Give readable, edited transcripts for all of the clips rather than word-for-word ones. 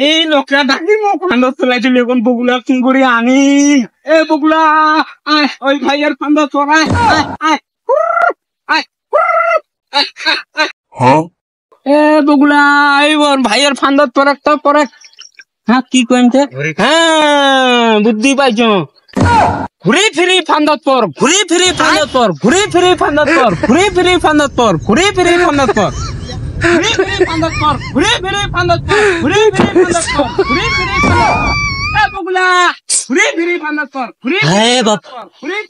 এই লোকটা ডাকি মোক ফান্দত চলাইছিল এখন বগুলা ফোন করে আনি এ বগুলা আয় ওই ভাইয়ের ফান্দত চড়াই এ বগুলা এইবার ভাইয়ের ফান্দত পরে হ্যাঁ কি কইতে হ্যাঁ বুদ্ধি পাইছো ঘুরে ফিরে ফান্দত পর ঘুরে ফিরে ফান্দত পর ঘুরে ফিরে ফান্দত পর ঘুরে ফিরে ফান্দত পর ঘুরে ফিরে ফান্দত পর ঘুরে ফিরে ফান্দত পর ঘুরে ফিরে ফান্দত পর ঘুরে ফিরে ফান্দত পর ঘুরে ফিরে ফান্দত এ বগুলা ঘুরে ফিরে ফান্দত পর ঘুরে হে বাপ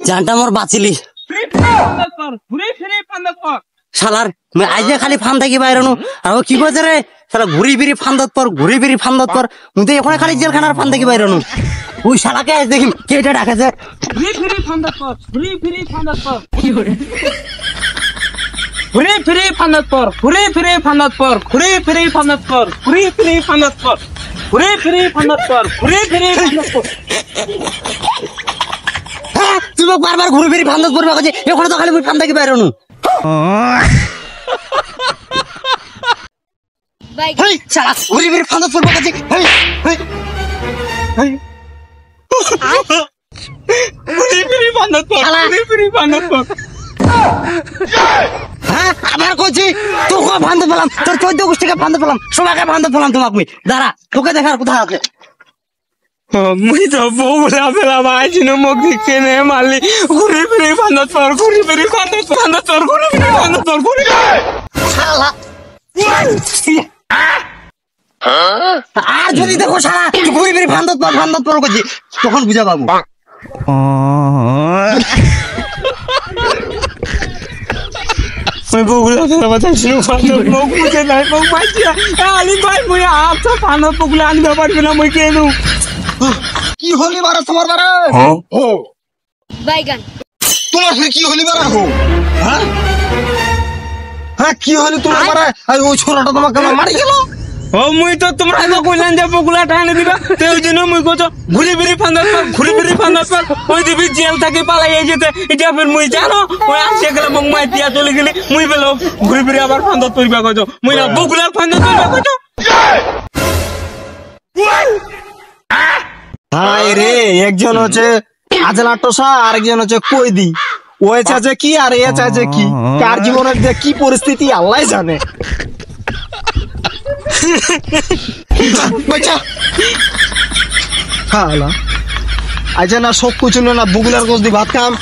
জানটা মোর বাঁচিলি ঘুরে ফিরে ফান্দত পর ঘুরে ফিরে ফান্দত পর শালার मैं आइजे खाली फान থাকি বাইরনো আর কি কইছে রে শালা ঘুরি ফিরি ফান্দত পর ঘুরি ফিরি ফান্দত পর মুই এখন খালি জেলখানার ফান থাকি বাইরনো ওই শালাকে দেখি কেটা ডাকেছে ঘুরি ফিরি ফান্দত পর ঘুরি ফিরি ফান্দত পর কি করে ঘুরি ফিরি ফান্দত পর ঘুরি ফিরি ফান্দত পর ঘুরি ফিরি ফান্দত পর ঘুরি ফিরি ফান্দত পর ঘুরি ফিরি ফান্দত পর ঘুরি ফিরি ফান্দত পর হ্যাঁ তুই বারবার ঘুরি ফিরি ফান্দত পড়বা কইছে এখন তো খালি মুই ফান থাকি বাইরনো হেই শালা ঘুরি ফিরি ফান্দত পড়বা কইছে হেই হেই হেই ঘুরি ফিরি ফান্দত পর ঘুরি ফিরি ফান্দত পর হ্যাঁ আবার কইছি তোকে ফান্দত পেলাম তোর 14 গোষ্ঠীকে ফান্দত পেলাম সবাইকে ফান্দত পেলাম তোমাকে আমি দাঁড়া তোকে দেখার কোথা আছে মুই তো বগুলা পেলাম আইছিনো মুখ দিকে নে মারলি ঘুরি ফিরি ফান্দত পর ঘুরি ফিরি ফান্দত পর ঘুরি ফিরি ফান্দত পর ঘুরি শালা আর যদি দেখো শালা ঘুরি ফিরি ফান্দত পর কইছি তখন বুঝা পাবো मैं बगुला तेरा बताइছিলাম ফান্দত মুখ মুখে নাই মুখ পাইছিয়া আলি ভাই মুই আপটা ফান্দত বগুলা আনবা পারবে না মুই কেনু কি হলি বারে তোমার বারে ও বাইগান তোমার ফির কি হলি বারে হো হ্যাঁ হ্যাঁ কি হলি তোমার বারে ওই ছোরাটা তোমাকে মারি গেল ও মুই তো তোমরা তো কইলেন যে বগুলা টানে দিবা তেও জন্য মুই কইছো ঘুরি ফিরি ফান্দত পর ঘুরি ফিরি ফান্দত পর ওই দিবি জেল থেকে পালাই যেতে এটা ফের মুই জানো ওই আসে গেল মগ মাই দিয়া চলে গেলি মুই বেলো ঘুরি ফিরি আবার ফান্দত পড়বা কইছো মুই না বগুলা ফান্দত পড়বা কইছো হাই রে একজন হচ্ছে আজলা টোসা আর একজন হচ্ছে কইদি ওই চাচা কি আর এ চাচা কি কার জীবনের যে কি পরিস্থিতি আল্লাহই জানে আচ্ছা না সব কিছু না বগুলার গোছ দি ভাত খাম